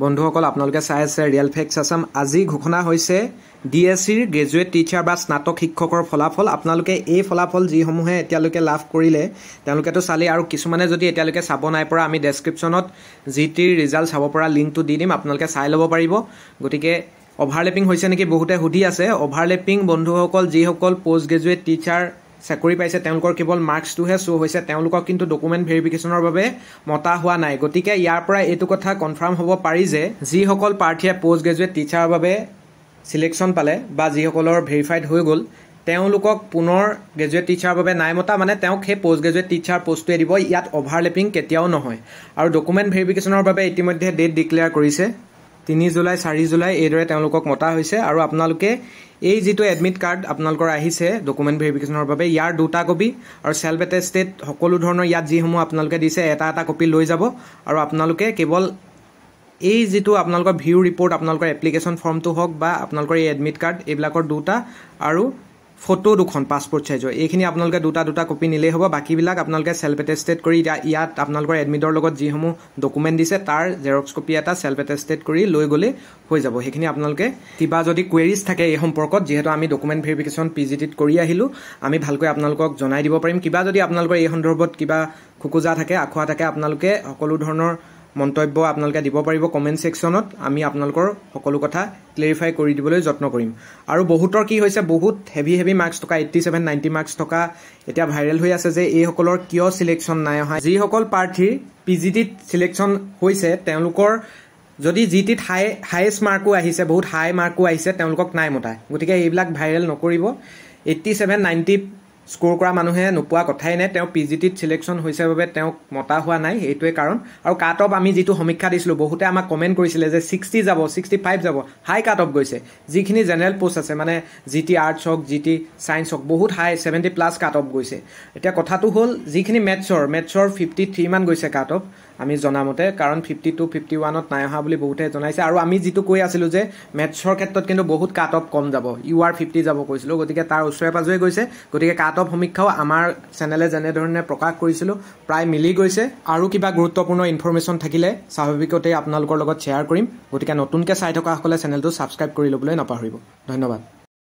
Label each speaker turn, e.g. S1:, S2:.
S1: বন্ধুসকল আপোনালোকে চাই আছে ৰিয়েল ফেক্টছ আছাম। আজি ঘোষণা হৈছে ডিএছচিৰ গ্ৰেজুৱেট টিচাৰ বা স্নাতক শিক্ষকৰ ফলাফল। আপোনালোকে এই ফলাফল যিসমূহে এতিয়ালৈকে লাভ কৰিলে তেওঁলোকেতো চালে, আৰু কিছুমানে যদি এতিয়ালৈকে চাব নাই পৰা আমি ডেছক্ৰিপশ্যনত জিটিৰ ৰিজাল্ট চাব পৰা লিংকটো দি দিম, আপোনালোকে চাই ল'ব পাৰিব। গতিকে অভাৰলেপিং হৈছে নেকি বহুতে সুধি আছে। অভাৰলেপিং বন্ধুসকল যিসকল পষ্ট গ্ৰেজুৱেট টিচাৰ চাকৰি পাইছে তেওঁলোকৰ কেৱল মাৰ্কছটোহে শ্ব' হৈছে, তেওঁলোকক কিন্তু ডকুমেণ্ট ভেৰিফিকেশ্যনৰ বাবে মতা হোৱা নাই। গতিকে ইয়াৰ পৰা এইটো কথা কনফাৰ্ম হ'ব পাৰি যে যিসকল প্ৰাৰ্থীয়ে পষ্ট গ্ৰেজুৱেট টিচাৰৰ বাবে চিলেকশ্যন পালে বা যিসকলৰ ভেৰিফাইড হৈ গ'ল তেওঁলোকক পুনৰ গ্ৰেজুৱেট টিচাৰৰ বাবে নাই মতা, মানে তেওঁক সেই পষ্ট গ্ৰেজুৱেট টিচাৰ পষ্টটোৱে দিব। ইয়াত অভাৰলেপিং কেতিয়াও নহয়। আৰু ডকুমেণ্ট ভেৰিফিকেশ্যনৰ বাবে ইতিমধ্যে ডেট ডিক্লেয়াৰ কৰিছে, 3 জুলাই 4 জুলাই এইদৰে তেওঁলোকক মতা হৈছে। আৰু আপোনালোকে এই যিটো এডমিট কাৰ্ড আপোনালোকৰ আহিছে ডকুমেণ্ট ভেৰিফিকেশ্যনৰ বাবে, ইয়াৰ 2টা কপি আৰু চেল্ফ এটেষ্টেড সকলো ধৰণৰ ইয়াত যিসমূহ আপোনালোকে দিছে এটা কপি লৈ যাব। আৰু আপোনালোকে কেৱল এই যিটো আপোনালোকৰ ভিউ ৰিপৰ্ট, আপোনালোকৰ এপ্লিকেশ্যন ফৰ্মটো হওক বা আপোনালোকৰ এই এডমিট কাৰ্ড, এইবিলাকৰ 2টা আৰু ফটো 2খন পাছপৰ্ট চাইজৰ, এইখিনি আপোনালোকে 2টা কপি নিলেই হ'ব। বাকীবিলাক আপোনালোকে চেল্ফ এটেষ্টেড কৰি ইয়াত আপোনালোকৰ এডমিটৰ লগত যিসমূহ ডকুমেণ্ট দিছে তাৰ জেৰক্স কপি এটা চেল্ফ এটেষ্টেড কৰি লৈ গ'লে হৈ যাব। সেইখিনি আপোনালোকে কিবা যদি কুৱেৰিজ থাকে এই সম্পৰ্কত, যিহেতু আমি ডকুমেণ্ট ভেৰিফিকেশ্যন PGTত কৰি আহিলোঁ, আমি ভালকৈ আপোনালোকক জনাই দিব পাৰিম। কিবা যদি আপোনালোকৰ এই সন্দৰ্ভত কিবা খোকোজা থাকে, আখোৱা থাকে, আপোনালোকে সকলো ধৰণৰ মন্তব্য আপোনালোকে দিব পাৰিব কমেণ্ট ছেকশ্যনত। আমি আপোনালোকৰ সকলো কথা ক্লেৰিফাই কৰি দিবলৈ যত্ন কৰিম। আৰু বহুতৰ কি হৈছে, বহুত হেভি মাৰ্কছ থকা 87, 90 মাৰ্কছ থকা এতিয়া ভাইৰেল হৈ আছে যে এইসকলৰ কিয় চিলেকশ্যন নাই অহা। যিসকল প্ৰাৰ্থীৰ PGTত চিলেকশ্যন হৈছে তেওঁলোকৰ যদি GTত হাইয়েষ্ট মাৰ্কো আহিছে, বহুত হাই মাৰ্কো আহিছে, তেওঁলোকক নাই মতা। গতিকে এইবিলাক ভাইৰেল নকৰিব। 87, 90 স্ক'ৰ কৰা মানুহে নোপোৱা কথাই নাই, তেওঁ PGTত চিলেকশ্যন হৈছে বাবে তেওঁক মতা হোৱা নাই, এইটোৱে কাৰণ। আৰু কাট অফ আমি যিটো সমীক্ষা দিছিলোঁ, বহুতে আমাক কমেণ্ট কৰিছিলে যে 60 যাব, 65 যাব, হাই কাট অফ গৈছে। যিখিনি জেনেৰেল পোষ্ট আছে, মানে GT আৰ্টছ হওক, GT ছায়েন্স হওক, বহুত হাই 70+ কাট অফ গৈছে। এতিয়া কথাটো হ'ল যিখিনি মেথছৰ 53 মান গৈছে কাট অফ আমি জনামতে, কাৰণ 52, 51ত নাই অহা বুলি বহুতে জনাইছে। আৰু আমি যিটো কৈ আছিলোঁ যে মেথছৰ ক্ষেত্ৰত কিন্তু বহুত কাট অফ কম যাব, UR 50 যাব কৈছিলোঁ, গতিকে তাৰ ওচৰে পাজৰে গৈছে। গতিকে কাট অফ সমীক্ষাও আমাৰ চেনেলে যেনেধৰণে প্ৰকাশ কৰিছিলোঁ প্ৰায় মিলি গৈছে। আৰু কিবা গুৰুত্বপূৰ্ণ ইনফৰমেশ্যন থাকিলে স্বাভাৱিকতেই আপোনালোকৰ লগত শ্বেয়াৰ কৰিম। গতিকে নতুনকৈ চাই থকাসকলে চেনেলটো ছাবস্ক্ৰাইব কৰি ল'বলৈ নাপাহৰিব। ধন্যবাদ।